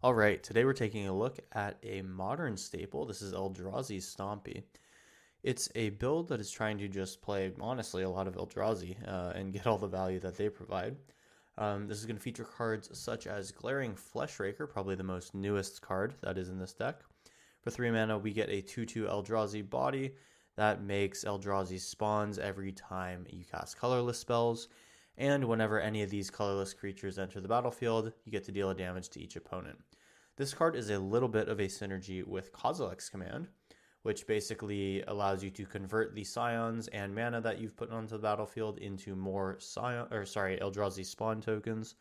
Alright, today we're taking a look at a modern staple. This is Eldrazi's Stompy. It's a build that is trying to just play, honestly, a lot of Eldrazi and get all the value that they provide. This is going to feature cards such as Glaring Fleshraker, probably the most newest card that is in this deck. For 3 mana, we get a 2/2 Eldrazi body that makes Eldrazi spawns every time you cast colorless spells. And whenever any of these colorless creatures enter the battlefield, you get to deal a damage to each opponent. This card is a little bit of a synergy with Kozilek's Command, which basically allows you to convert the scions and mana that you've put onto the battlefield into more Eldrazi spawn tokens,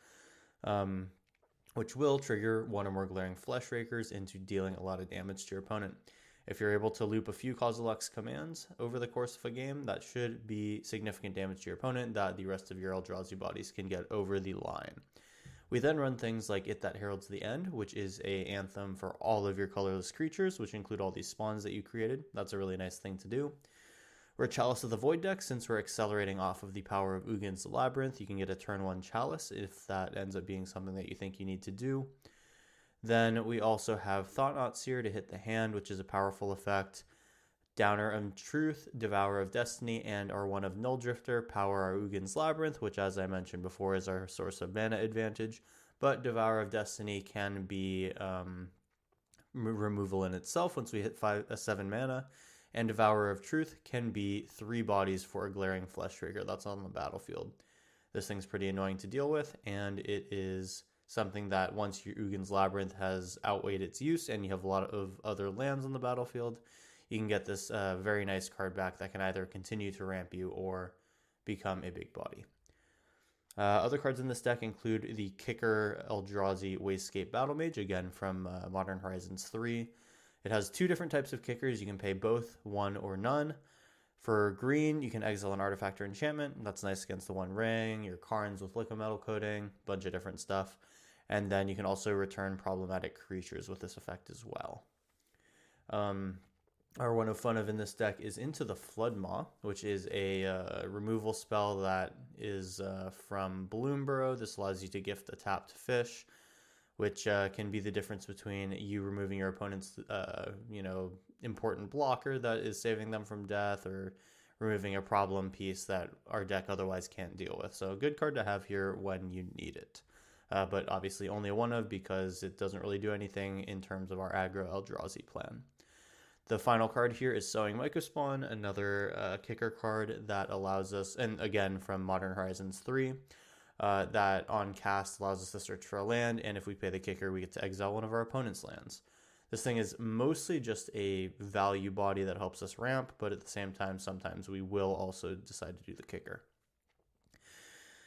which will trigger one or more Glaring Fleshrakers into dealing a lot of damage to your opponent. If you're able to loop a few Kozilek's commands over the course of a game, that should be significant damage to your opponent that the rest of your Eldrazi bodies can get over the line. We then run things like It That Heralds the End, which is an anthem for all of your colorless creatures, which include all these spawns that you created. That's a really nice thing to do. We're a Chalice of the Void deck. Since we're accelerating off of the power of Ugin's Labyrinth, you can get a turn 1 Chalice if that ends up being something that you think you need to do. Then we also have Thought-Knot Seer to hit the hand, which is a powerful effect. Downer of Truth, Devourer of Destiny, and our one of Null Drifter power our Ugin's Labyrinth, which, as I mentioned before, is our source of mana advantage. But Devourer of Destiny can be removal in itself once we hit 7 mana. And Devourer of Truth can be 3 bodies for a Glaring Fleshraker that's on the battlefield. This thing's pretty annoying to deal with, and it is something that once your Ugin's Labyrinth has outweighed its use and you have a lot of other lands on the battlefield, you can get this very nice card back that can either continue to ramp you or become a big body. Other cards in this deck include the Kicker Eldrazi Wastegate Battlemage, again from Modern Horizons 3. It has 2 different types of kickers. You can pay both 1 or none. For green, you can exile an artifact or enchantment. That's nice against the One Ring, your Karns with liquid metal coating, a bunch of different stuff. And then you can also return problematic creatures with this effect as well. Our one of fun of in this deck is Into the Floodmaw, which is a removal spell that is from Bloomburrow. This allows you to gift a tapped fish, which can be the difference between you removing your opponent's important blocker that is saving them from death, or removing a problem piece that our deck otherwise can't deal with. So a good card to have here when you need it. But obviously only a one of, because it doesn't really do anything in terms of our aggro Eldrazi plan. The final card here is Sowing Mycospawn, another kicker card that allows us, and again from Modern Horizons 3, that on cast allows us to search for a land, and if we pay the kicker, we get to exile one of our opponent's lands. This thing is mostly just a value body that helps us ramp, but at the same time, sometimes we will also decide to do the kicker.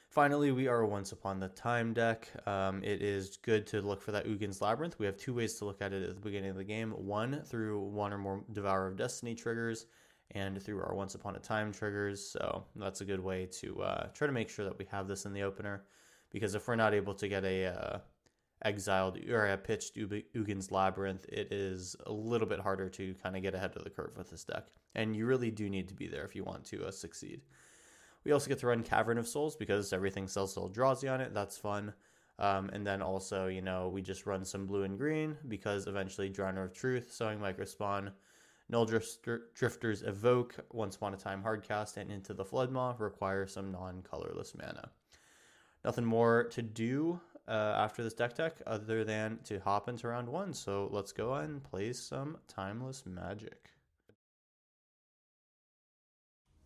Finally, we are a Once Upon a Time deck. It is good to look for that Ugin's Labyrinth. We have 2 ways to look at it at the beginning of the game. One, through 1 or more Devourer of Destiny triggers, and through our Once Upon a Time triggers. So that's a good way to try to make sure that we have this in the opener. Because if we're not able to get a exiled or a pitched Ugin's Labyrinth, it is a little bit harder to kind of get ahead of the curve with this deck. And you really do need to be there if you want to succeed. We also get to run Cavern of Souls because everything sells Eldrazi on it. That's fun. And then also, we just run some blue and green because eventually Downer of Truth, Sowing Mycospawn, Null Drifters Evoke, Once Upon a Time Hardcast, and Into the Floodmaw require some non-colorless mana. Nothing more to do after this deck other than to hop into round 1. So let's go ahead and play some Timeless Magic.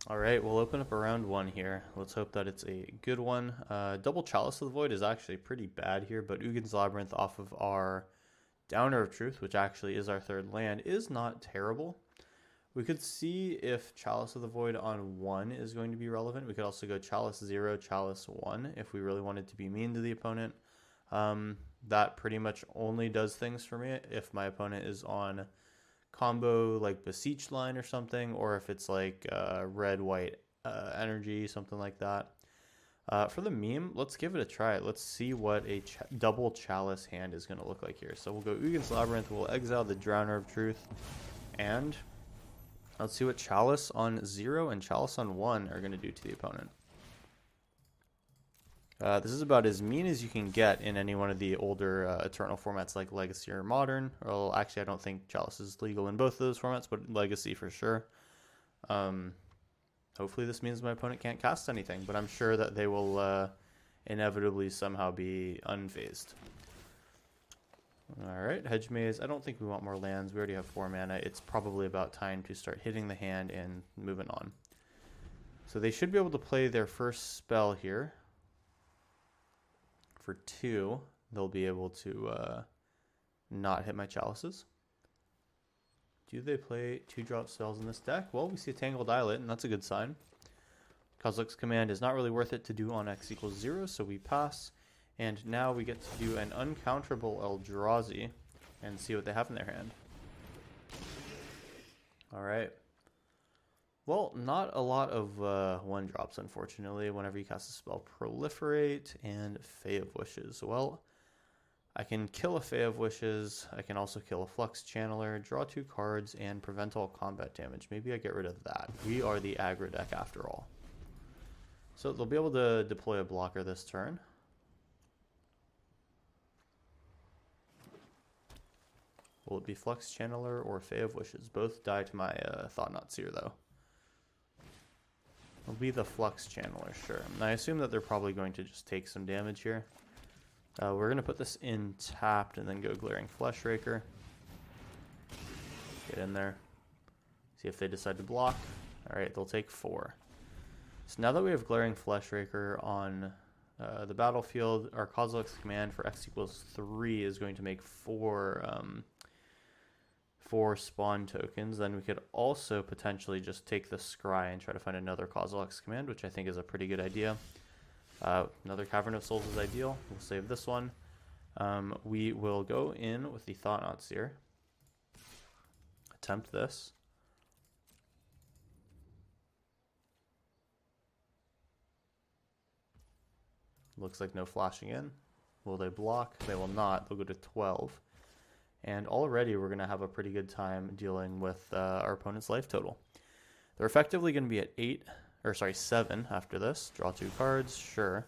All right, we'll open up a round 1 here. Let's hope that it's a good one. Double Chalice of the Void is actually pretty bad here, but Ugin's Labyrinth off of our Downer of Truth, which actually is our 3rd land, is not terrible. We could see if Chalice of the Void on 1 is going to be relevant. We could also go Chalice 0, Chalice 1 if we really wanted to be mean to the opponent. That pretty much only does things for me if my opponent is on combo like Beseech line or something, or if it's like red-white energy, something like that. For the meme, let's give it a try. Let's see what a double Chalice hand is going to look like here. So we'll go Ugin's Labyrinth, we'll exile the Downer of Truth, and let's see what Chalice on 0 and Chalice on 1 are going to do to the opponent. This is about as mean as you can get in any one of the older Eternal formats like Legacy or Modern. Well, actually, I don't think Chalice is legal in both of those formats, but Legacy for sure. Hopefully this means my opponent can't cast anything, but I'm sure that they will inevitably somehow be unfazed. Alright, Hedge Maze. I don't think we want more lands. We already have 4 mana. It's probably about time to start hitting the hand and moving on. So they should be able to play their first spell here. For 2, they'll be able to not hit my chalices. Do they play 2-drop spells in this deck? Well, we see a Tangled Islet, and that's a good sign. Kozilek's Command is not really worth it to do on X equals 0, so we pass. And now we get to do an uncounterable Eldrazi and see what they have in their hand. Alright. Well, not a lot of 1-drops, unfortunately. Whenever you cast a spell, Proliferate and Fae of Wishes. Well, I can kill a Fae of Wishes. I can also kill a Flux Channeler, draw 2 cards, and prevent all combat damage. Maybe I get rid of that. We are the aggro deck after all. So they'll be able to deploy a blocker this turn. Will it be Flux Channeler or Fae of Wishes? Both die to my Thought-Knot Seer, though. It'll be the Flux Channeler, sure. And I assume that they're probably going to just take some damage here. We're going to put this in tapped and then go Glaring Fleshraker. Get in there. See if they decide to block. Alright, they'll take 4. So now that we have Glaring Fleshraker on the battlefield, our Kozilek's Command for X equals 3 is going to make 4 spawn tokens. Then we could also potentially just take the Scry and try to find another Kozilek's Command, which I think is a pretty good idea. Another Cavern of Souls is ideal. We'll save this one. We will go in with the Thought-Knot Seer. Attempt this. Looks like no flashing in. Will they block? They will not. They'll go to 12. And already we're going to have a pretty good time dealing with our opponent's life total. They're effectively going to be at 7 after this. Draw 2 cards, sure.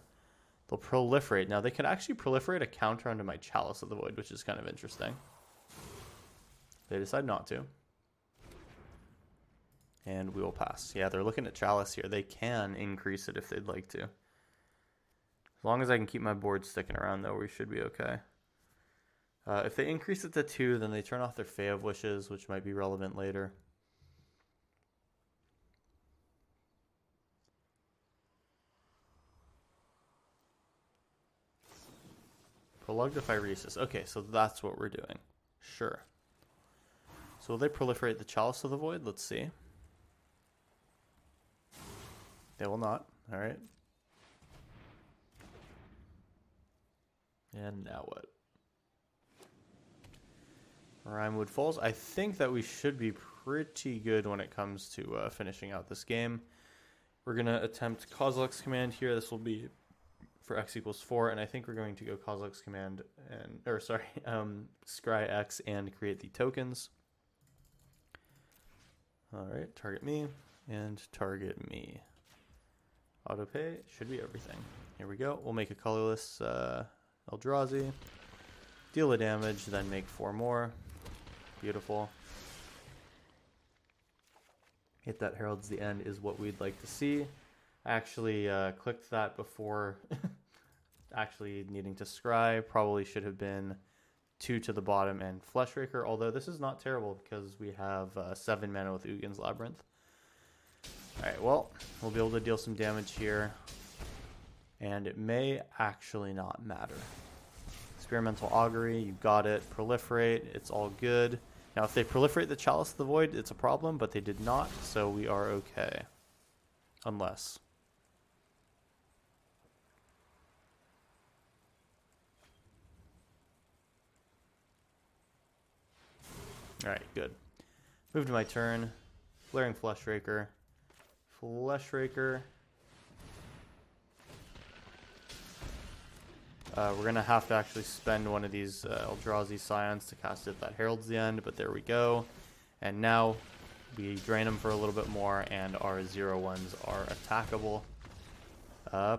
They'll proliferate. Now they can actually proliferate a counter onto my Chalice of the Void, which is kind of interesting. They decide not to. And we will pass. Yeah, they're looking at Chalice here. They can increase it if they'd like to. As long as I can keep my board sticking around, though, we should be okay. If they increase it to 2, then they turn off their Fae of Wishes, which might be relevant later. Prolonged Phyresis. Okay, so that's what we're doing. Sure. So will they proliferate the Chalice of the Void? Let's see. They will not. Alright. And now what? Rimewood Falls. I think that we should be pretty good when it comes to finishing out this game. We're going to attempt Kozilek's Command here. This will be for X equals 4, and I think we're going to go Kozilek's Command and, Scry X and create the tokens. Alright, target me and target me. Autopay should be everything. Here we go. We'll make a colorless Eldrazi. Deal a damage, then make 4 more. Beautiful. Hit that Herald's the End is what we'd like to see. I actually clicked that before actually needing to scry. Probably should have been 2 to the bottom and Fleshraker, although this is not terrible because we have 7 mana with Ugin's Labyrinth. Alright, well, we'll be able to deal some damage here. And it may actually not matter. Experimental Augury, you got it. Proliferate, it's all good. Now, if they proliferate the Chalice of the Void, it's a problem, but they did not, so we are okay. Unless. Alright, good. Move to my turn. Glaring Fleshraker. Fleshraker. We're going to have to actually spend one of these Eldrazi Scions to cast it. That Herald's the End, but there we go. And now we drain them for a little bit more, and our 0/1s are attackable.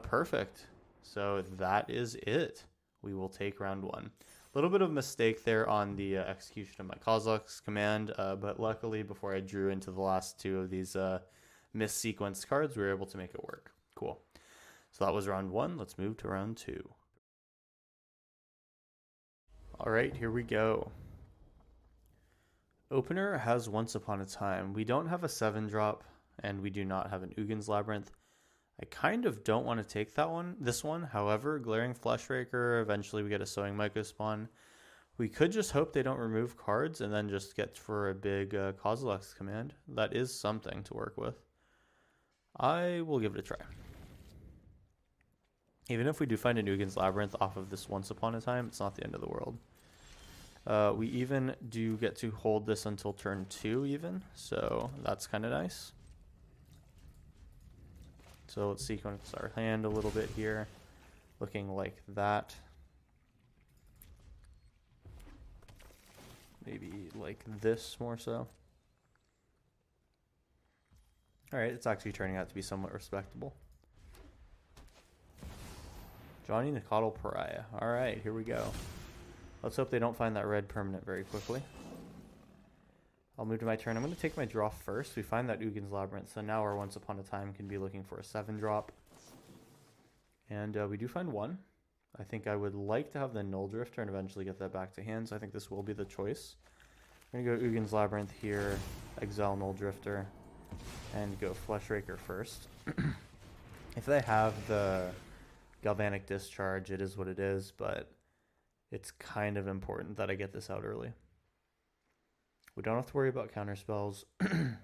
Perfect. So that is it. We will take round 1. A little bit of mistake there on the execution of my Kozilek's command, but luckily before I drew into the last 2 of these missequenced cards, we were able to make it work. Cool. So that was round 1. Let's move to round 2. All right, here we go. Opener has Once Upon a Time. We don't have a 7-drop, and we do not have an Ugin's Labyrinth. I kind of don't want to take this one. However, Glaring Fleshraker, eventually we get a Sowing Myco spawn. We could just hope they don't remove cards and then just get for a big Kozilek's command. That is something to work with. I will give it a try. Even if we do find a Ugin's Labyrinth off of this Once Upon a Time, it's not the end of the world. We even do get to hold this until turn 2 even, so that's kind of nice. So let's sequence our hand a little bit here, looking like that. Maybe like this more so. Alright, it's actually turning out to be somewhat respectable. Johnny Nicodle Pariah. Alright, here we go. Let's hope they don't find that red permanent very quickly. I'll move to my turn. I'm going to take my draw first. We find that Ugin's Labyrinth, so now our Once Upon a Time can be looking for a 7-drop. And we do find 1. I think I would like to have the Null Drifter and eventually get that back to hand, so I think this will be the choice. I'm going to go Ugin's Labyrinth here, exile Null Drifter, and go Fleshraker first. If they have the Galvanic Discharge, it is what it is, but it's kind of important that I get this out early. We don't have to worry about counterspells.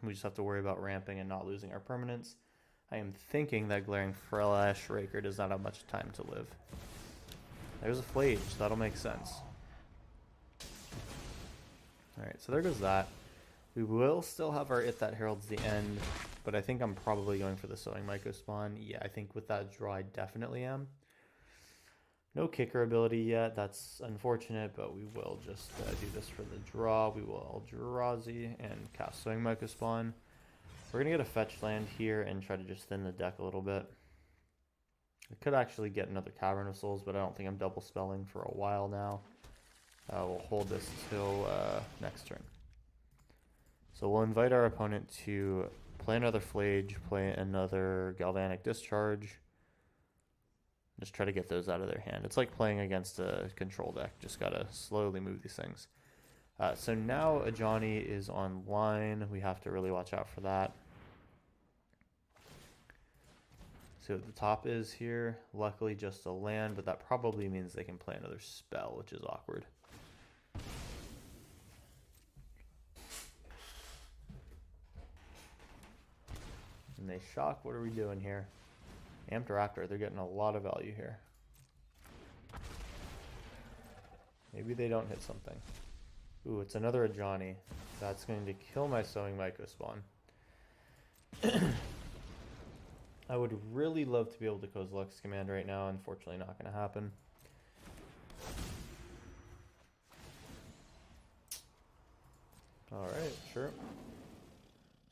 We just have to worry about ramping and not losing our permanents. I am thinking that Glaring Fleshraker does not have much time to live. There's a Flage. That'll make sense. Alright, so there goes that. We will still have our If That Heralds the End, but I think I'm probably going for the Sowing Myco spawn. Yeah, I think with that draw I definitely am. No kicker ability yet. That's unfortunate, but we will just do this for the draw. We will Eldrazi and cast Sowing Myco spawn. We're going to get a fetch land here and try to just thin the deck a little bit. I could actually get another Cavern of Souls, but I don't think I'm double spelling for a while now. We'll hold this till next turn. So we'll invite our opponent to play another Flage, play another Galvanic Discharge. Just try to get those out of their hand. It's like playing against a control deck. Just gotta slowly move these things. So now Ajani is online. We have to really watch out for that. So the top is here. Luckily just a land, but that probably means they can play another spell, which is awkward. And they shock. What are we doing here? Amped Raptor, they're getting a lot of value here. Maybe they don't hit something. Ooh, it's another Ajani. That's going to kill my Sowing Myco spawn. I would really love to be able to Kozilek's command right now. Unfortunately, not going to happen. Alright, sure.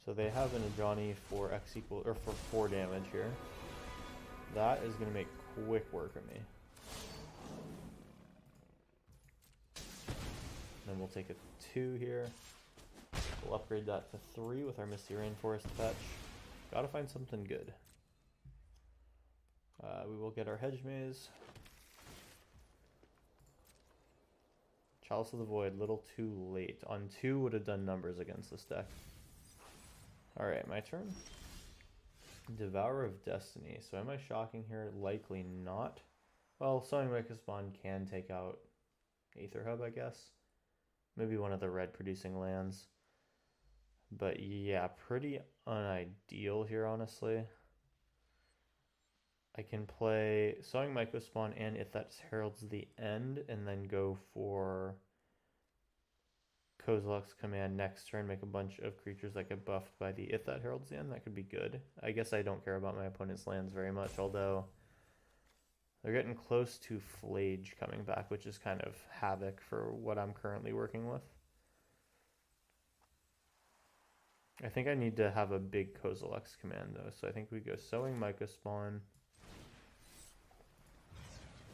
So they have an Ajani for X equal, or for 4 damage here. That is going to make quick work of me. Then we'll take a 2 here. We'll upgrade that to 3 with our Misty Rainforest fetch. Gotta find something good. We will get our Hedge Maze. Chalice of the Void, little too late. On 2 would have done numbers against this deck. Alright, my turn. Devourer of Destiny. So am I shocking here? Likely not. Well, Sowing Myco spawn can take out Aether Hub, I guess. Maybe one of the red producing lands. But yeah, pretty unideal here, honestly. I can play Sowing Myco spawn and If That Heralds the End, and then go for Kozilek's command next turn, make a bunch of creatures that get buffed by the If That Heralds the End. That could be good. I guess I don't care about my opponent's lands very much, although they're getting close to Flage coming back, which is kind of havoc for what I'm currently working with. I think I need to have a big Kozilek's command though, so I think we go Sowing Myco spawn.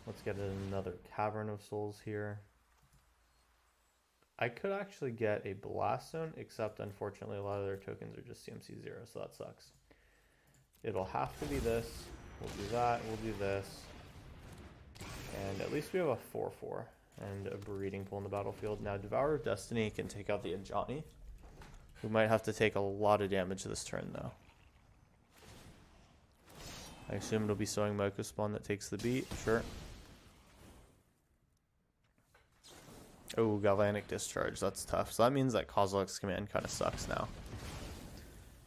Let's get another Cavern of Souls here. I could actually get a Blast Zone, except unfortunately a lot of their tokens are just CMC 0, so that sucks. It'll have to be this. We'll do that. We'll do this. And at least we have a 4/4 and a Breeding Pool in the battlefield. Now, Devourer of Destiny can take out the Ajani. We might have to take a lot of damage this turn, though. I assume it'll be Sowing Myco Spawn that takes the beat. Sure. Oh, Galvanic Discharge. That's tough. So that means that Kozilek's command kind of sucks now.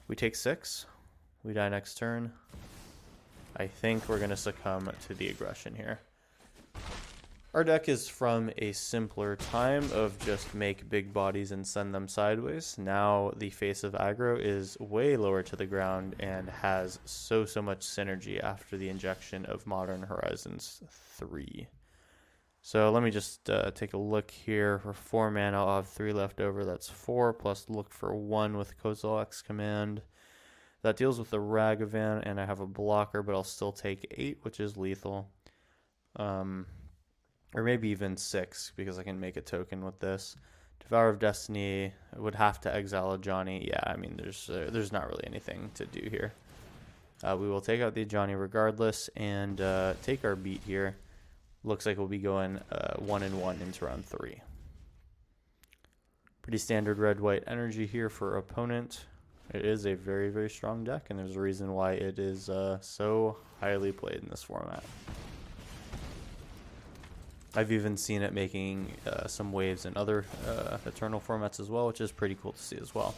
We take 6. We die next turn. I think we're going to succumb to the aggression here. Our deck is from a simpler time of just make big bodies and send them sideways. Now the face of aggro is way lower to the ground and has so much synergy after the injection of Modern Horizons 3. So let me just take a look here. For 4 mana, I'll have 3 left over. That's 4, plus look for 1 with Kozilek's command. That deals with the Ragavan, and I have a blocker, but I'll still take 8, which is lethal. Or maybe even 6, because I can make a token with this. Devourer of Destiny, I would have to exile Ajani. Yeah, I mean, there's not really anything to do here. We will take out the Ajani regardless, and take our beat here. Looks like we'll be going 1-1 into round 3. Pretty standard red-white energy here for opponent. It is a very, very strong deck, and there's a reason why it is so highly played in this format. I've even seen it making some waves in other Eternal formats as well, which is pretty cool to see as well.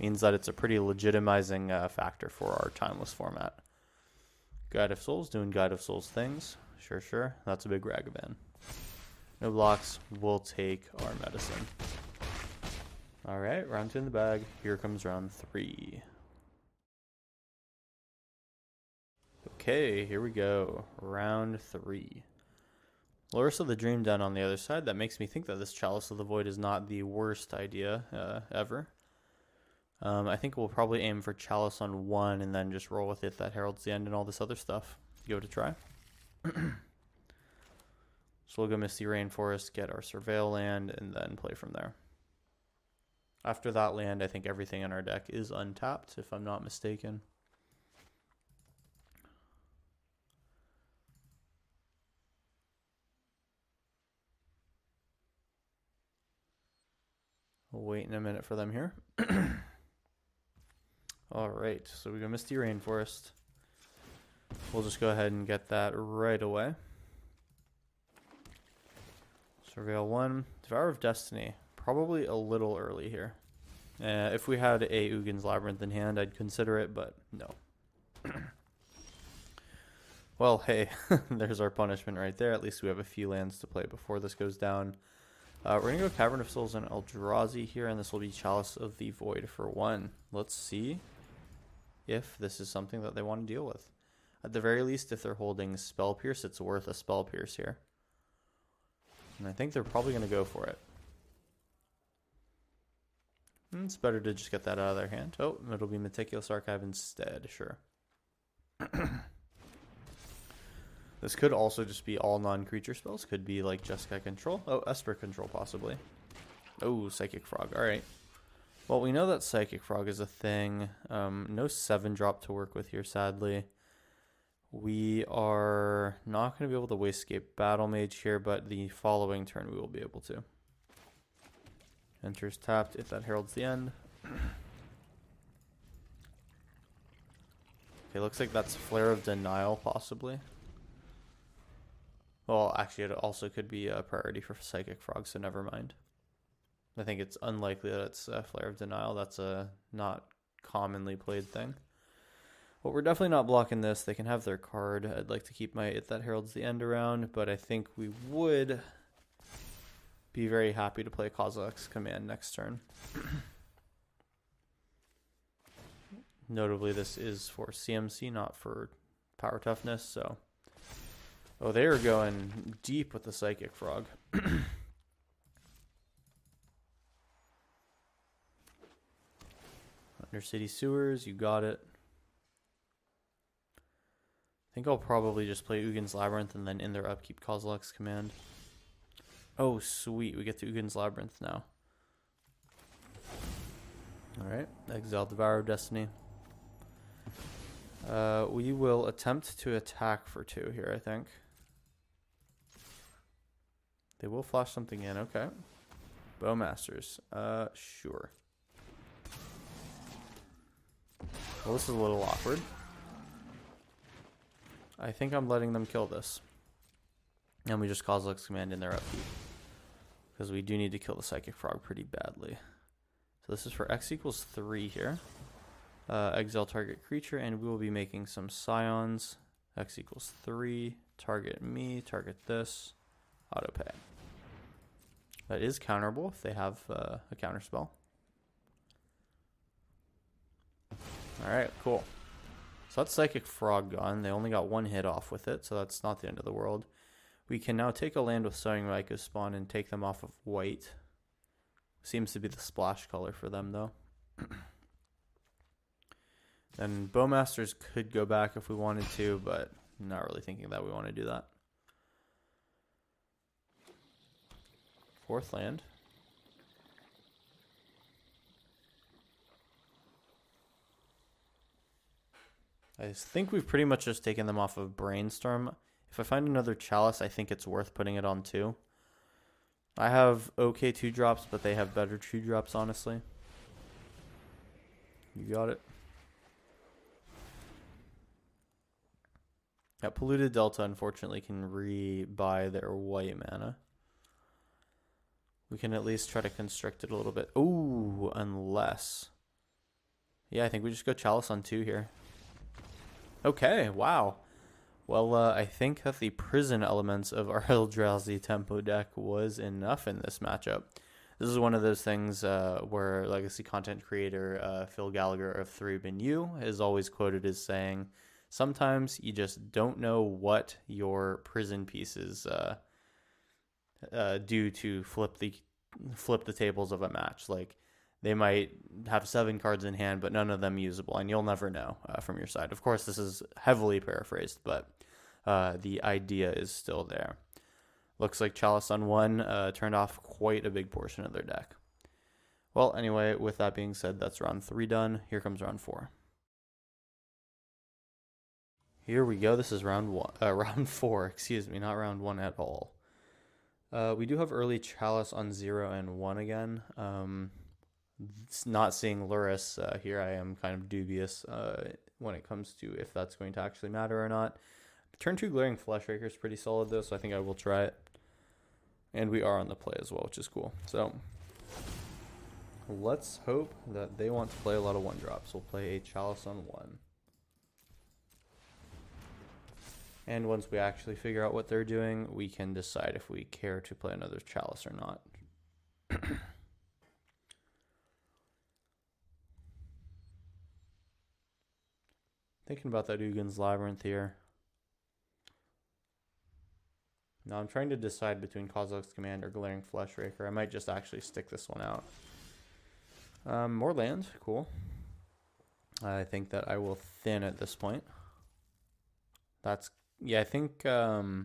Means that it's a pretty legitimizing factor for our Timeless format. Guide of Souls, doing Guide of Souls things. Sure. That's a big Ragavan. No blocks. We'll take our medicine. Alright, round 2 in the bag. Here comes round 3. Okay, here we go. Round 3. Lurrus of the Dream Den on the other side. That makes me think that this Chalice of the Void is not the worst idea ever. I think we'll probably aim for Chalice on 1 and then just roll with it. That heralds the end and all this other stuff. Give it a try. So we'll go Misty Rainforest, get our Surveil land, and then play from there. After that land, I think everything in our deck is untapped, if I'm not mistaken. We'll wait in a minute for them here. Alright, so we go Misty Rainforest. We'll just go ahead and get that right away. Surveil 1. Devourer of Destiny. Probably a little early here. If we had a Ugin's Labyrinth in hand, I'd consider it, but no. Well, hey, there's our punishment right there. At least we have a few lands to play before this goes down. We're going to go Cavern of Souls and Eldrazi here, and this will be Chalice of the Void for 1. Let's see if this is something that they want to deal with. At the very least, if they're holding Spell Pierce, it's worth a Spell Pierce here. And I think they're probably going to go for it. It's better to just get that out of their hand. Oh, it'll be Meticulous Archive instead, sure. This could also just be all non-creature spells. Could be like Jeskai Control. Oh, Esper Control possibly. Oh, Psychic Frog. All right. Well, we know that Psychic Frog is a thing. No 7-drop to work with here, sadly. We are not going to be able to Wastegate Battle Mage here, but the following turn we will be able to. Enters tapped if that heralds the end. Okay, looks like that's Flare of Denial, possibly. Well, actually, it also could be a priority for Psychic Frog, so never mind. I think it's unlikely that it's Flare of Denial. That's a not commonly played thing. But we're definitely not blocking this. They can have their card. I'd like to keep my If That Heralds the End around, but I think we would be very happy to play Kozilek's command next turn. Notably, this is for CMC, not for power toughness, so... Oh, they are going deep with the Psychic Frog. Undercity Sewers, you got it. think I'll probably just play Ugin's Labyrinth and then in their upkeep Kozilek's Command. Oh, sweet. We get to Ugin's Labyrinth now. Alright. Exile Devour of Destiny. We will attempt to attack for 2 here, I think. They will flash something in. Okay. Bowmasters. Sure. Well, this is a little awkward. I think I'm letting them kill this. And we just Kozilek's Command in their upkeep. Because we do need to kill the Psychic Frog pretty badly. So this is for X equals 3 here. Exile target creature, and we will be making some Scions. X equals 3. Target me, target this. Autopay. That is counterable if they have a counterspell. Alright, cool. So that's Psychic Frog gone. They only got 1 hit off with it, so that's not the end of the world. We can now take a land with Sowing Myco spawn and take them off of white. Seems to be the splash color for them, though. Then Bowmasters could go back if we wanted to, but not really thinking that we want to do that. 4th land. I think we've pretty much just taken them off of Brainstorm. If I find another Chalice, I think it's worth putting it on 2. I have okay 2-drops, but they have better 2-drops, honestly. You got it. Yeah, Polluted Delta, unfortunately, can re-buy their white mana. We can at least try to constrict it a little bit. Ooh, unless... Yeah, I think we just go Chalice on 2 here. Okay, wow. Well, I think that the prison elements of our Eldrazi tempo deck was enough in this matchup. This is one of those things where legacy content creator Phil Gallagher of 3BinU is always quoted as saying, sometimes you just don't know what your prison pieces do to flip the tables of a match. Like, they might have 7 cards in hand, but none of them usable, and you'll never know from your side. Of course, this is heavily paraphrased, but the idea is still there. Looks like Chalice on 1 turned off quite a big portion of their deck. Well, anyway, with that being said, that's round 3 done. Here comes round 4. Here we go. This is round 4. Excuse me, not round 1 at all. We do have early Chalice on 0 and 1 again. Not seeing Luris here, I am kind of dubious when it comes to if that's going to actually matter or not. Turn 2 Glaring Fleshraker is pretty solid though, so I think I will try it. And we are on the play as well, which is cool. So let's hope that they want to play a lot of 1-drops. We'll play a Chalice on 1. And once we actually figure out what they're doing, we can decide if we care to play another Chalice or not. Thinking about that Ugin's Labyrinth here. Now I'm trying to decide between Kozilek's Command or Glaring Fleshraker. I might just actually stick this one out. More land, cool. I think that I will thin at this point. Yeah, I think the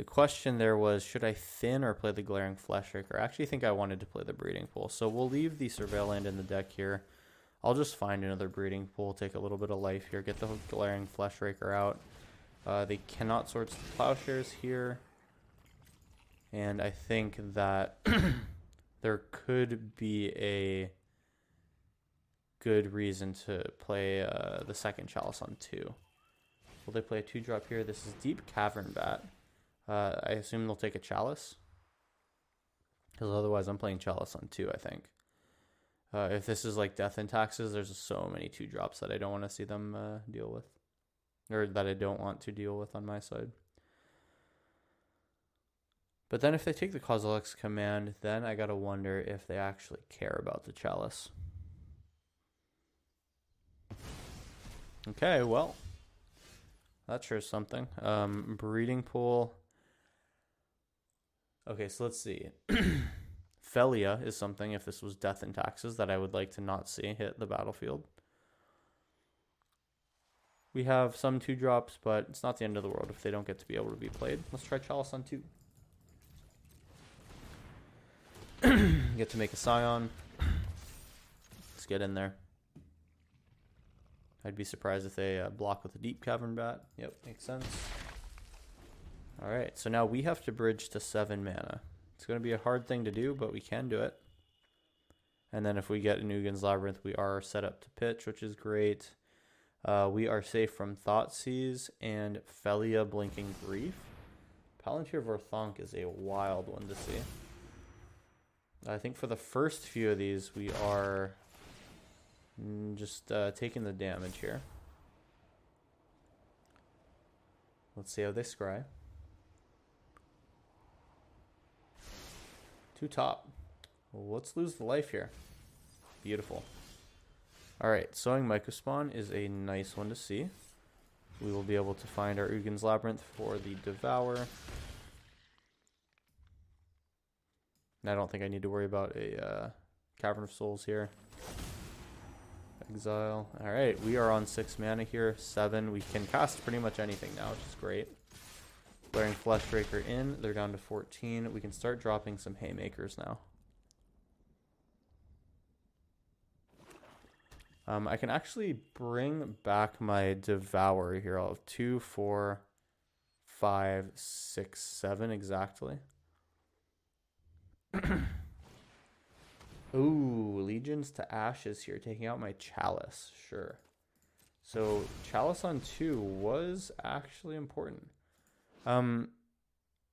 question there was, should I thin or play the Glaring Fleshraker? I actually think I wanted to play the Breeding Pool. So we'll leave the Surveil land in the deck here. I'll just find another Breeding Pool, take a little bit of life here, get the Glaring Fleshraker out. They cannot Swords to Plowshares here. And I think that there could be a good reason to play the second Chalice on 2. Will they play a 2-drop here? This is Deep Cavern Bat. I assume they'll take a Chalice. Because otherwise I'm playing Chalice on 2, I think. If this is like Death and Taxes, there's so many 2-drops that I don't want to see them deal with. Or that I don't want to deal with on my side. But then if they take the Kozilek's Command, then I gotta wonder if they actually care about the Chalice. Okay, well. That sure is something. Breeding Pool. Okay, so let's see. Felia is something, if this was Death and Taxes, that I would like to not see hit the battlefield. We have some 2-drops, but it's not the end of the world if they don't get to be able to be played. Let's try Chalice on 2. Get to make a Scion. Let's get in there. I'd be surprised if they block with a Deep Cavern Bat. Yep, makes sense. Alright, so now we have to bridge to 7 mana. It's going to be a hard thing to do, but we can do it. And then if we get an Ugin's Labyrinth, we are set up to pitch, which is great. We are safe from Thoughtseize and Felia Blinking Grief. Palantir Vorthonk is a wild one to see. I think for the first few of these, we are just taking the damage here. Let's see how they scry. 2 top. Well, let's lose the life here. Beautiful. Alright, Sowing Mycospawn is a nice one to see. We will be able to find our Ugin's Labyrinth for the Devour. And I don't think I need to worry about a Cavern of Souls here. Exile. Alright, we are on 6 mana here. 7. We can cast pretty much anything now, which is great. Blaring Fleshbreaker in. They're down to 14. We can start dropping some Haymakers now. I can actually bring back my Devour here. I'll have 2, 4, 5, 6, 7 exactly. Ooh, Legions to Ashes here, taking out my Chalice. Sure. So Chalice on 2 was actually important. Oh,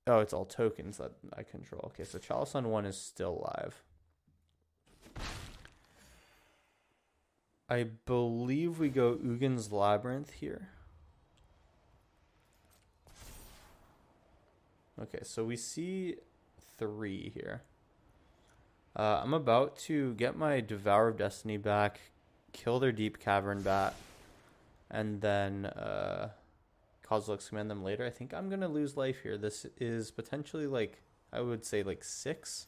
it's all tokens that I control. Okay, so Chalice on 1 is still live. I believe we go Ugin's Labyrinth here. Okay, so we see 3 here. I'm about to get my Devour of Destiny back, kill their Deep Cavern Bat, and then Kozilek's Command them later. I think I'm going to lose life here. This is potentially like, I would say like 6.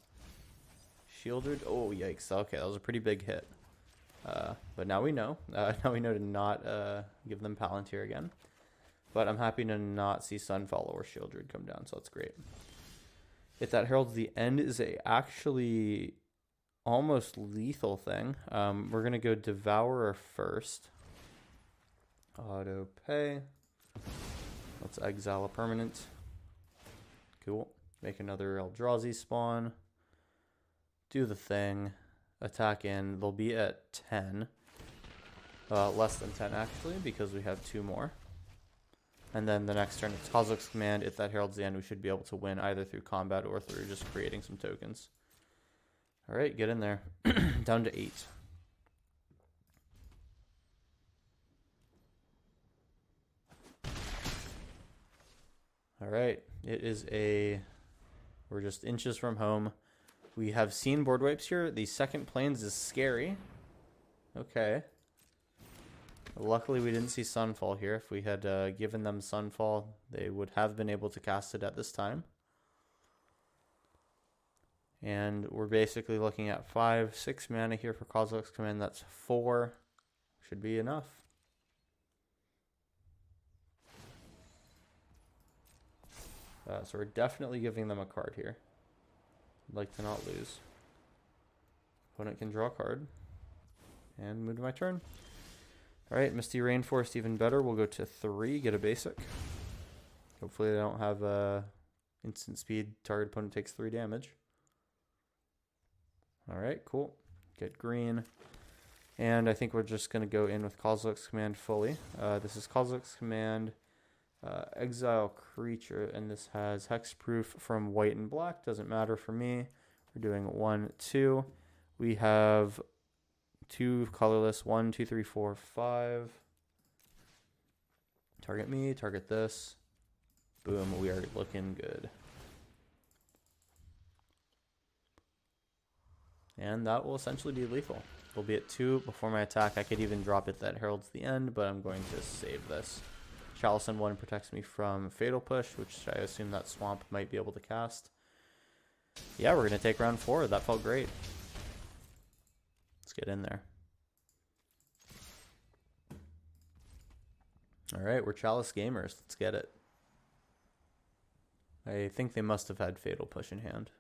Shielded. Oh, yikes. Okay, that was a pretty big hit. But now we know. Now we know to not give them Palantir again. But I'm happy to not see Sunfall or Shieldred come down, so that's great. If that heralds the end is a actually almost lethal thing. We're going to go Devourer first. Auto pay. Let's exile a permanent. Cool. Make another Eldrazi spawn. Do the thing. Attack in. They'll be at 10. Less than 10 actually, because we have 2 more. And then the next turn, it's Kozilek's Command. If that heralds the end, we should be able to win either through combat or through just creating some tokens. Alright, get in there. Down to 8. Alright, it is a... We're just inches from home. We have seen board wipes here. The second plains is scary. Okay. Luckily, we didn't see Sunfall here. If we had given them Sunfall, they would have been able to cast it at this time. And we're basically looking at 5, 6 mana here for Kozilek's Command. That's 4. Should be enough. So we're definitely giving them a card here. I'd like to not lose. Opponent can draw a card. And move to my turn. Alright, Misty Rainforest even better. We'll go to 3, get a basic. Hopefully they don't have instant speed. Target opponent takes 3 damage. Alright, cool. Get green. And I think we're just going to go in with Kozilek's Command fully. This is Kozilek's Command. Exile creature, and this has hexproof from white and black. Doesn't matter for me. We're doing 1, 2. We have 2 colorless. 1, 2, 3, 4, 5. Target me. Target this. Boom. We are looking good. And that will essentially be lethal. We'll be at 2 before my attack. I could even drop it that heralds the end, but I'm going to save this. Chalice on 1 protects me from Fatal Push, which I assume that Swamp might be able to cast. Yeah, we're going to take round 4. That felt great. Let's get in there. All right, we're Chalice gamers. Let's get it. I think they must have had Fatal Push in hand.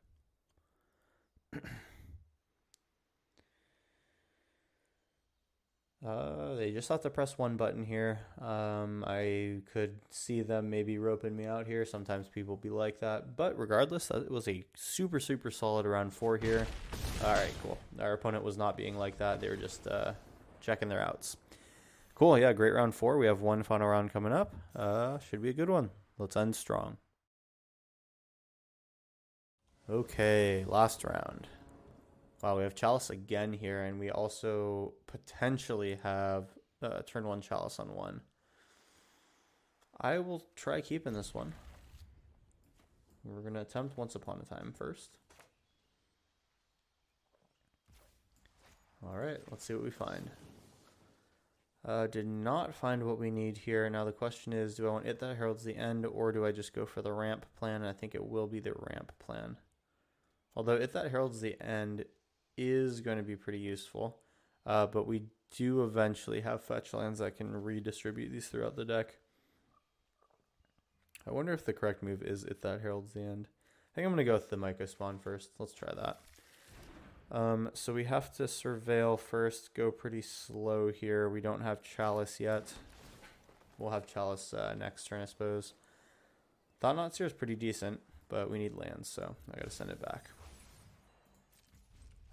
They just have to press one button here. I could see them maybe roping me out here. Sometimes people be like that. But regardless, that was a super, super solid round 4 here. All right, cool. Our opponent was not being like that. They were just checking their outs. Cool, yeah, great round 4. We have one final round coming up. Should be a good one. Let's end strong. Okay, last round. Wow, we have Chalice again here, and we also potentially have turn 1 Chalice on 1. I will try keeping this one. We're going to attempt Once Upon a Time first. All right, let's see what we find. Did not find what we need here. Now the question is, do I want It That Heralds the End, or do I just go for the ramp plan? I think it will be the ramp plan. Although It That Heralds the End is going to be pretty useful, but we do eventually have fetch lands that can redistribute these throughout the deck. I wonder if the correct move is It That Heralds the End. I think I'm going to go with the Myco Spawn first. Let's try that. So we have to Surveil first, go pretty slow here. We don't have Chalice yet. We'll have Chalice next turn, I suppose. Thought-Knot Seer is pretty decent, but we need lands, so I got to send it back.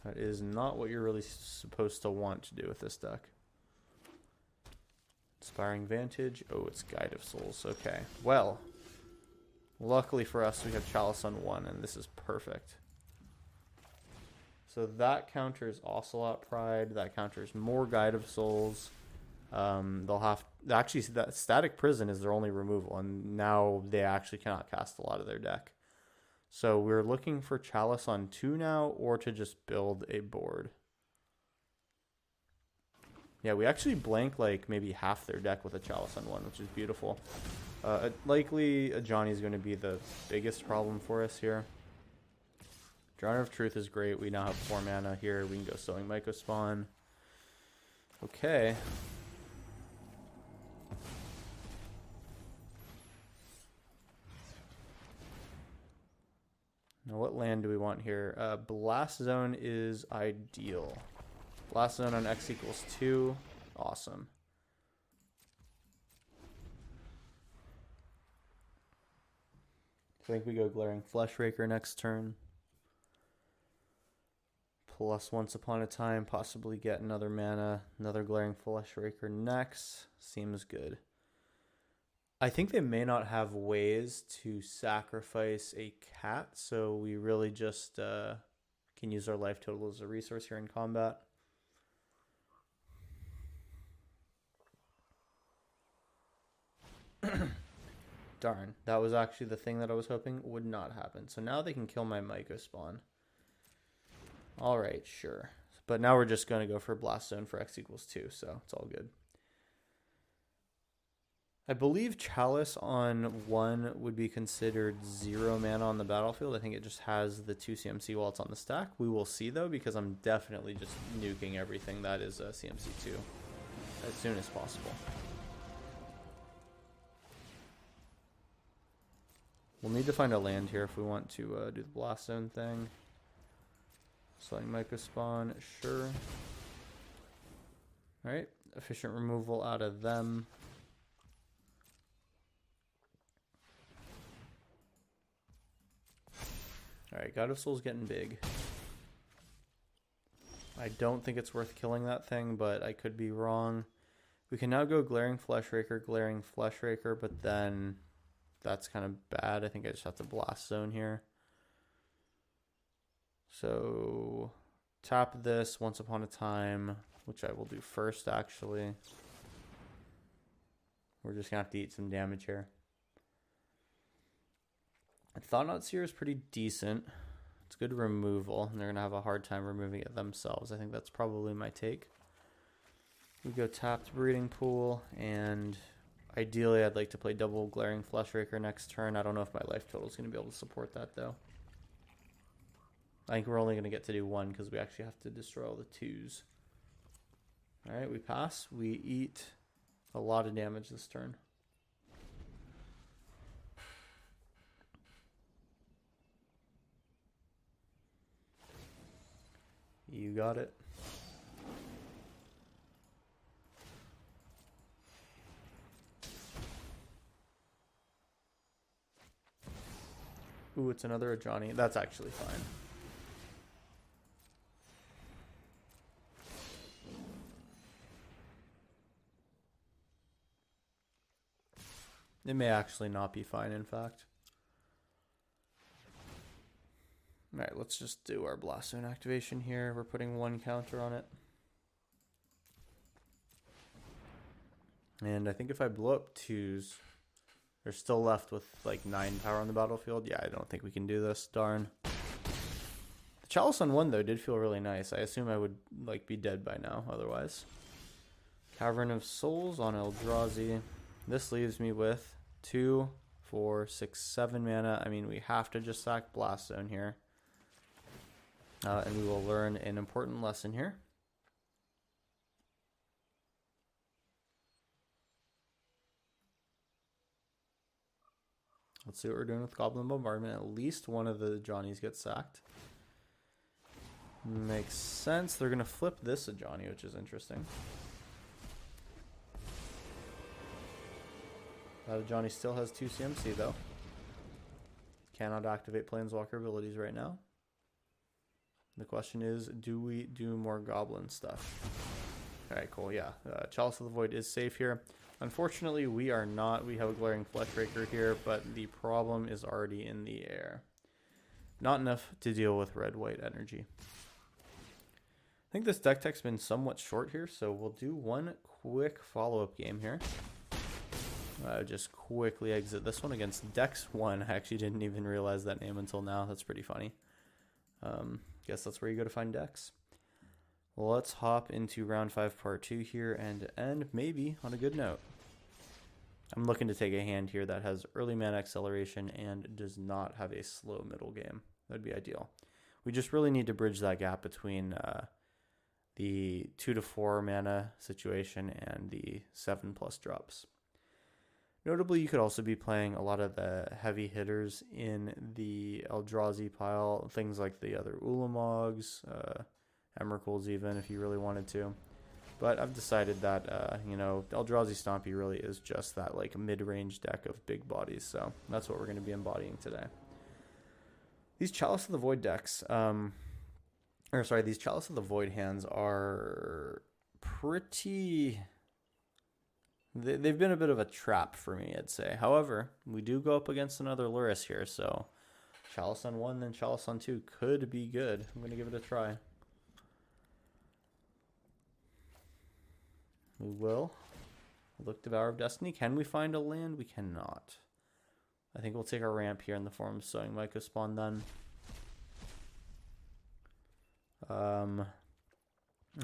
That is not what you're really supposed to want to do with this deck. Inspiring Vantage. Oh, it's Guide of Souls. Okay. Well, luckily for us, we have Chalice on 1, and this is perfect. So that counters Ocelot Pride. That counters more Guide of Souls. They'll have... Actually, that Static Prison is their only removal, and now they actually cannot cast a lot of their deck. So we're looking for Chalice on 2 now, or to just build a board. Yeah, we actually blank like maybe half their deck with a Chalice on 1, which is beautiful. Likely Ajani is going to be the biggest problem for us here. Drowner of Truth is great. We now have 4 mana here. We can go Sowing Myco Spawn. Okay. Now, what land do we want here? Blast Zone is ideal. Blast Zone on X equals 2. Awesome. I think we go Glaring Fleshraker next turn. Plus Once Upon a Time, possibly get another mana. Another Glaring Fleshraker next. Seems good. I think they may not have ways to sacrifice a cat, so we really just can use our life total as a resource here in combat. Darn, that was actually the thing that I was hoping would not happen. So now they can kill my Myco Spawn. Alright, sure. But now we're just going to go for Blast Zone for X equals 2, so it's all good. I believe Chalice on 1 would be considered 0 mana on the battlefield. I think it just has the 2 CMC while it's on the stack. We will see, though, because I'm definitely just nuking everything that is CMC 2 as soon as possible. We'll need to find a land here if we want to do the Blast Zone thing. Selling Myco Spawn, sure. Alright, efficient removal out of them. Alright, God of Souls getting big. I don't think it's worth killing that thing, but I could be wrong. We can now go Glaring Fleshraker, but then that's kind of bad. I think I just have to Blast Zone here. So, tap this Once Upon a Time, which I will do first, actually. We're just going to have to eat some damage here. Thought-Knot Seer is pretty decent. It's good removal, and they're going to have a hard time removing it themselves. I think that's probably my take. We go tapped Breeding Pool, and ideally I'd like to play double Glaring Fleshraker next turn. I don't know if my life total is going to be able to support that, though. I think we're only going to get to do 1 because we actually have to destroy all the 2s. Alright, we pass. We eat a lot of damage this turn. You got it. Ooh, it's another Ajani. That's actually fine. It may actually not be fine, in fact. Alright, let's just do our Blast Zone activation here. We're putting 1 counter on it. And I think if I blow up 2s, they're still left with like 9 power on the battlefield. Yeah, I don't think we can do this. Darn. The Chalice on 1, though, did feel really nice. I assume I would like be dead by now otherwise. Cavern of Souls on Eldrazi. This leaves me with 2, 4, 6, 7 mana. I mean, we have to just sack Blast Zone here. And we will learn an important lesson here. Let's see what we're doing with Goblin Bombardment. At least one of the Johnnies gets sacked. Makes sense. They're going to flip this Ajani, which is interesting. That Ajani still has 2 CMC, though. Cannot activate Planeswalker abilities right now. The question is, do we do more Goblin stuff? Alright, cool, yeah. Chalice of the Void is safe here. Unfortunately, we are not. We have a Glaring Fleshraker here, but the problem is already in the air. Not enough to deal with red-white energy. I think this deck tech's been somewhat short here, so we'll do one quick follow-up game here. Just quickly exit this one against Dex 1. I actually didn't even realize that name until now. That's pretty funny. Guess that's where you go to find Dex. Well, let's hop into round 5 part 2 here and end maybe on a good note. I'm looking to take a hand here that has early mana acceleration and does not have a slow middle game. That'd be ideal. We just really need to bridge that gap between the 2 to 4 mana situation and the 7+ drops. Notably, you could also be playing a lot of the heavy hitters in the Eldrazi pile, things like the other Ulamogs, Emrakul's even, if you really wanted to. But I've decided that, you know, Eldrazi Stompy really is just that, like, mid-range deck of big bodies, so that's what we're going to be embodying today. These Chalice of the Void decks, these Chalice of the Void hands are pretty... They've been a bit of a trap for me, I'd say. However, we do go up against another Lurrus here, so Chalice on 1, then Chalice on 2 could be good. I'm going to give it a try. We will look Devour of Destiny. Can we find a land? We cannot. I think we'll take our ramp here in the form of Sowing Mycospawn then.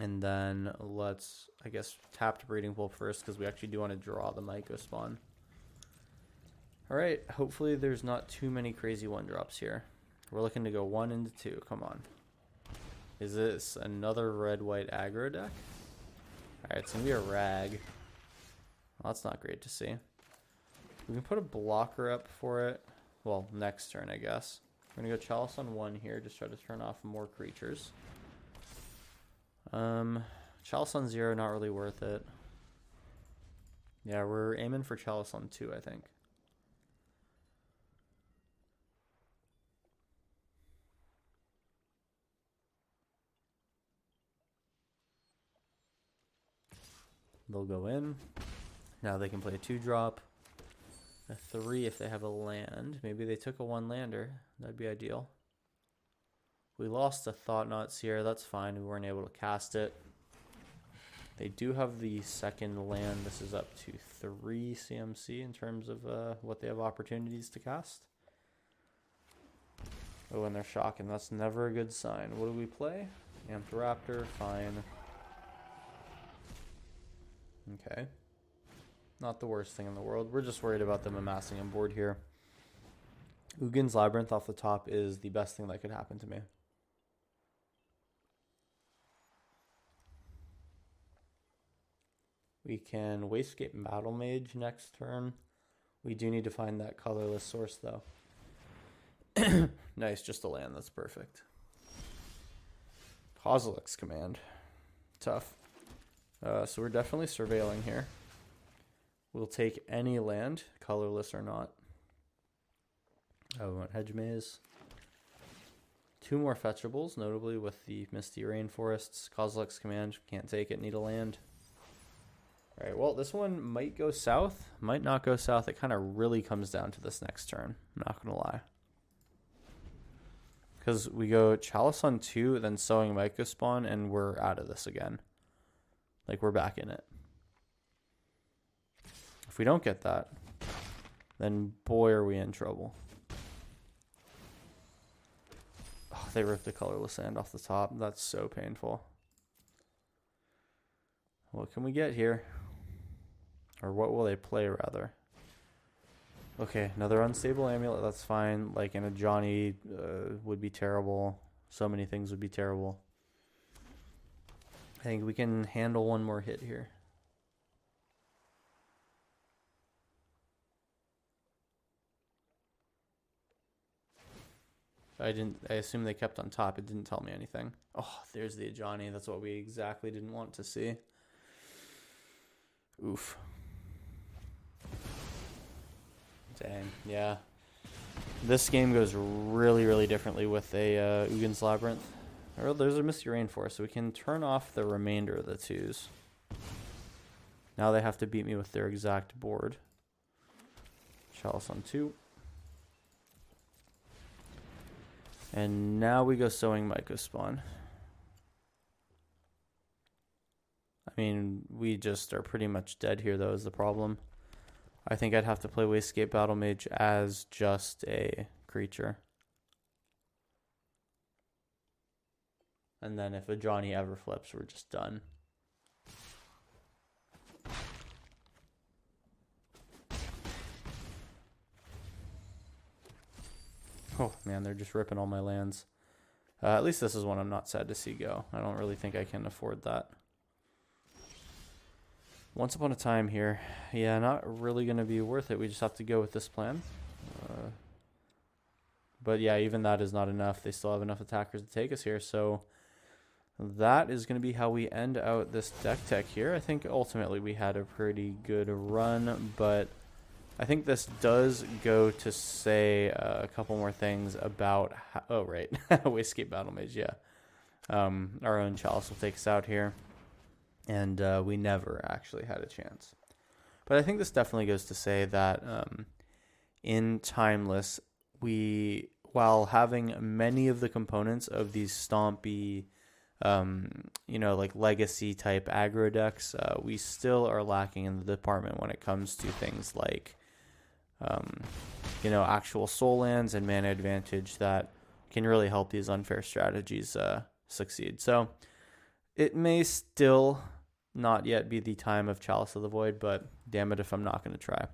And then let's, I guess, tap to Breeding Pool first because we actually do want to draw the Mycospawn. Alright, hopefully there's not too many crazy 1-drops here. We're looking to go 1 into 2. Come on. Is this another red-white aggro deck? Alright, it's going to be a rag. Well, that's not great to see. We can put a blocker up for it. Well, next turn, I guess. We're going to go Chalice on 1 here. Just try to turn off more creatures. Chalice on 0, not really worth it. Yeah, we're aiming for Chalice on 2, I think. They'll go in. Now they can play a 2-drop. A 3 if they have a land. Maybe they took a 1-lander. That'd be ideal. We lost a Thought-Knot Seer. That's fine. We weren't able to cast it. They do have the second land. This is up to 3 CMC in terms of what they have opportunities to cast. Oh, and they're shocking. That's never a good sign. What do we play? Amped Raptor. Fine. Okay. Not the worst thing in the world. We're just worried about them amassing on board here. Ugin's Labyrinth off the top is the best thing that could happen to me. We can Wastegate Battle Mage next turn. We do need to find that colorless source, though. Nice, just a land. That's perfect. Kozilek's Command. Tough. So we're definitely surveilling here. We'll take any land, colorless or not. Oh, we want Hedge Maze. 2 more fetchables, notably with the Misty Rainforests. Kozilek's Command, can't take it, need a land. Alright, well, this one might go south, might not go south. It kind of really comes down to this next turn, I'm not going to lie. Because we go Chalice on 2, then Sowing Mycospawn, and we're out of this again. Like, we're back in it. If we don't get that, then boy are we in trouble. Oh, they ripped the colorless land off the top. That's so painful. What can we get here? Or what will they play, rather? Okay, another Unstable Amulet. That's fine. Like, in a Johnny would be terrible. So many things would be terrible. I think we can handle one more hit here. I assume they kept on top. It didn't tell me anything. Oh, there's the Ajani. That's what we exactly didn't want to see. Oof. Dang, yeah. This game goes really, really differently with a Ugin's Labyrinth. Oh, there's a Misty Rainforest, so we can turn off the remainder of the 2s. Now they have to beat me with their exact board. Chalice on 2. And now we go Sowing Mycospawn. I mean, we just are pretty much dead here, though, is the problem. I think I'd have to play Wastegate Battlemage as just a creature. And then if a Johnny ever flips, we're just done. Oh, man, they're just ripping all my lands. At least this is one I'm not sad to see go. I don't really think I can afford that. Once Upon a Time here. Yeah, not really going to be worth it. We just have to go with this plan. But yeah, even that is not enough. They still have enough attackers to take us here. So that is going to be how we end out this deck tech here. I think ultimately we had a pretty good run, but I think this does go to say a couple more things about how, oh, right. Wastegate Battlemage, yeah. Our own Chalice will take us out here. And we never actually had a chance. But I think this definitely goes to say that in Timeless, we, while having many of the components of these Stompy, you know, like legacy type aggro decks, we still are lacking in the department when it comes to things like, you know, actual soul lands and mana advantage that can really help these unfair strategies succeed. So it may still not yet be the time of Chalice of the Void, but damn it if I'm not going to try.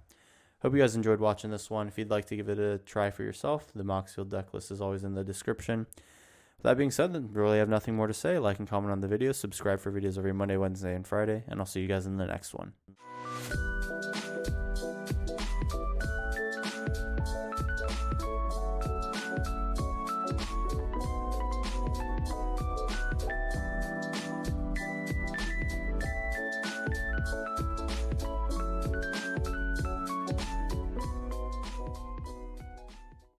Hope you guys enjoyed watching this one. If you'd like to give it a try for yourself, the Moxfield deck list is always in the description. With that being said, then really have nothing more to say. Like and comment on the video, subscribe for videos every Monday, Wednesday, and Friday, and I'll see you guys in the next one.